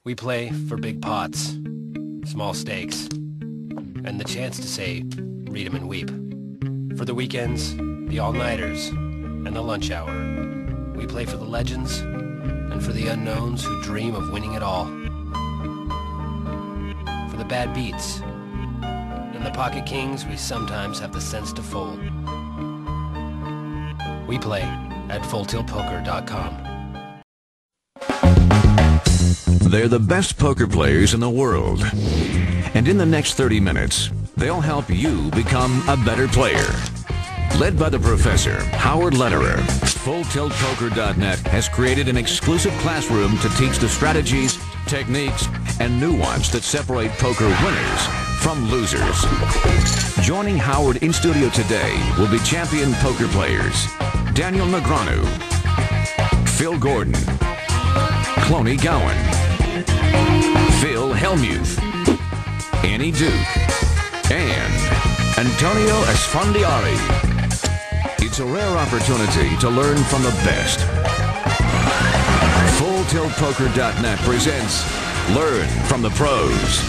We play for big pots, small stakes, and the chance to say, read 'em and weep. For the weekends, the all-nighters, and the lunch hour. We play for the legends and for the unknowns who dream of winning it all. For the bad beats and the pocket kings we sometimes have the sense to fold. We play at fulltiltpoker.com. They're the best poker players in the world. And in the next 30 minutes, they'll help you become a better player. Led by the professor, Howard Lederer, FullTiltPoker.net has created an exclusive classroom to teach the strategies, techniques, and nuance that separate poker winners from losers. Joining Howard in studio today will be champion poker players Daniel Negreanu, Phil Gordon, Cloney Gowan, Phil Hellmuth, Annie Duke, and Antonio Esfandiari. It's a rare opportunity to learn from the best. FullTiltPoker.net presents Learn from the Pros.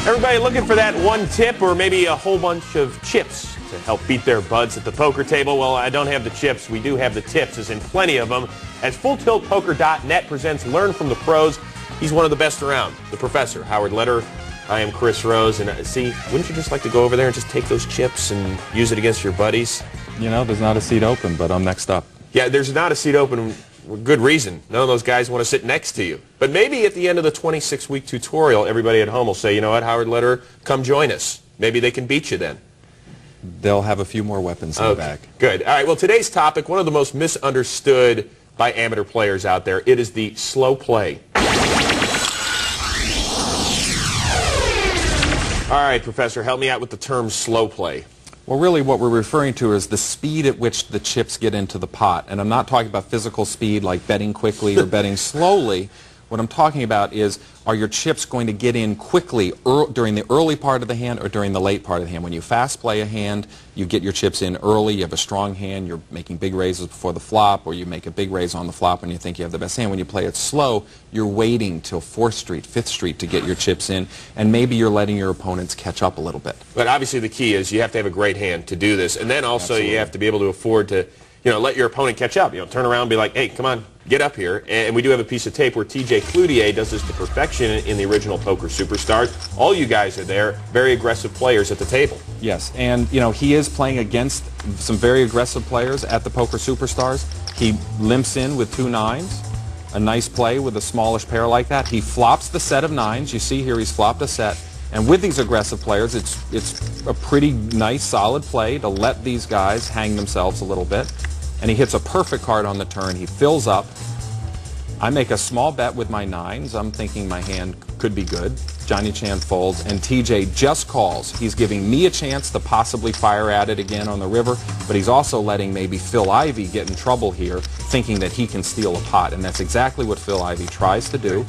Everybody looking for that one tip or maybe a whole bunch of chips to help beat their buds at the poker table? Well, I don't have the chips. We do have the tips, as in plenty of them. As FullTiltPoker.net presents Learn from the Pros, he's one of the best around, the professor, Howard Lederer. I am Chris Rose, and see, wouldn't you just like to go over there and just take those chips and use it against your buddies? You know, there's not a seat open, but I'm next up. Yeah, there's not a seat open with good reason. None of those guys want to sit next to you. But maybe at the end of the 26-week tutorial, everybody at home will say, you know what, Howard Lederer, come join us. Maybe they can beat you then. They'll have a few more weapons in the bag. Good. All right, well, today's topic, one of the most misunderstood by amateur players out there, it is the slow play. All right, Professor, help me out with the term slow play. Well, really what we're referring to is the speed at which the chips get into the pot. And I'm not talking about physical speed like betting quickly or betting slowly. What I'm talking about is, are your chips going to get in quickly during the early part of the hand or during the late part of the hand? When you fast play a hand, you get your chips in early, you have a strong hand, you're making big raises before the flop, or you make a big raise on the flop when you think you have the best hand. When you play it slow, you're waiting till 4th Street, 5th Street to get your chips in, and maybe you're letting your opponents catch up a little bit. But obviously the key is you have to have a great hand to do this, and then also you have to be able to afford to, you know, let your opponent catch up. You know, turn around and be like, hey, come on, get up here. And we do have a piece of tape where TJ Cloutier does this to perfection in the original Poker Superstars. All you guys are there, very aggressive players at the table. Yes, and, you know, he is playing against some very aggressive players at the Poker Superstars. He limps in with 2 nines, a nice play with a smallish pair like that. He flops the set of 9s. You see here he's flopped a set. And with these aggressive players, it's a pretty nice, solid play to let these guys hang themselves a little bit. And he hits a perfect card on the turn. He fills up. I make a small bet with my 9s. I'm thinking my hand could be good. Johnny Chan folds, and TJ just calls. He's giving me a chance to possibly fire at it again on the river, but he's also letting maybe Phil Ivey get in trouble here, thinking that he can steal a pot, and that's exactly what Phil Ivey tries to do.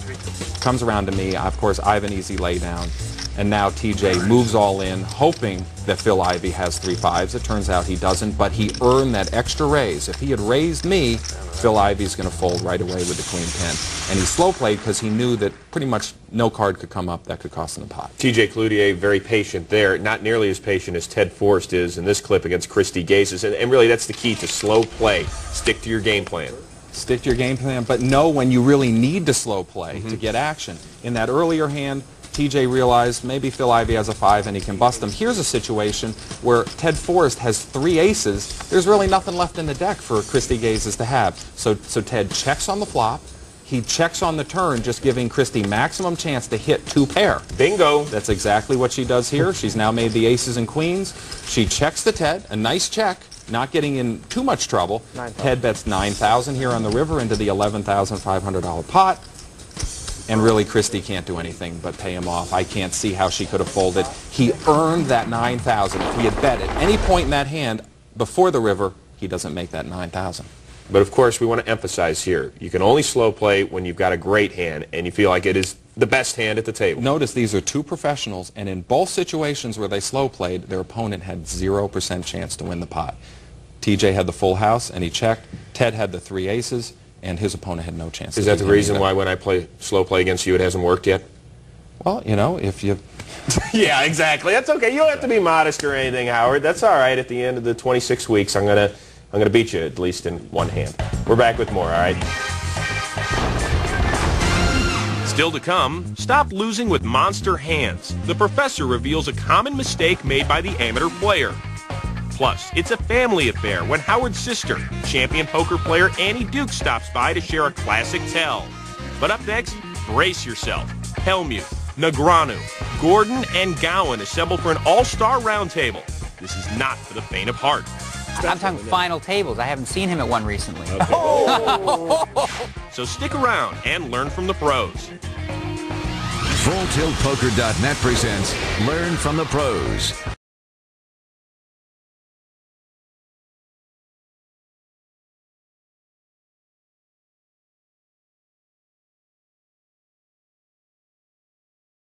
Comes around to me. Of course, I have an easy laydown. And now TJ moves all in, hoping that Phil Ivey has 3 5s. It turns out he doesn't, but he earned that extra raise. If he had raised me, Phil Ivey's going to fold right away with the Queen 10. And he slow played because he knew that pretty much no card could come up that could cost him the pot. TJ Cloutier, very patient there. Not nearly as patient as Ted Forrest is in this clip against Christy Gazes. And really, that's the key to slow play. Stick to your game plan. Stick to your game plan, but know when you really need to slow play to get action. In that earlier hand, TJ realized maybe Phil Ivey has a 5 and he can bust them. Here's a situation where Ted Forrest has 3 aces. There's really nothing left in the deck for Christy Gazes to have. So Ted checks on the flop. He checks on the turn, just giving Christy maximum chance to hit 2 pair. Bingo. That's exactly what she does here. She's now made the aces and queens. She checks the Ted, a nice check, not getting in too much trouble. Ted bets 9,000 here on the river into the $11,500 pot. And really, Christy can't do anything but pay him off. I can't see how she could have folded. He earned that 9,000. If he had bet at any point in that hand before the river, he doesn't make that 9,000. But of course, we want to emphasize here, you can only slow play when you've got a great hand and you feel like it is the best hand at the table. Notice these are 2 professionals, and in both situations where they slow played, their opponent had 0% chance to win the pot. TJ had the full house, and he checked. Ted had the 3 aces. and his opponent had no chance. Is that the reason why when I play slow play against you, it hasn't worked yet? Well, you know, if you... Yeah, exactly. That's okay. You don't have to be modest or anything, Howard. That's all right. At the end of the 26 weeks, I'm gonna beat you at least in one hand. We're back with more, all right? Still to come, stop losing with monster hands. The professor reveals a common mistake made by the amateur player. Plus, it's a family affair when Howard's sister, champion poker player Annie Duke, stops by to share a classic tell. But up next, brace yourself. Hellmuth, Negreanu, Gordon, and Gowan assemble for an all-star roundtable. This is not for the faint of heart. I'm talking final tables. I haven't seen him at one recently. Okay. So stick around and learn from the pros. FullTiltPoker.net presents Learn from the Pros.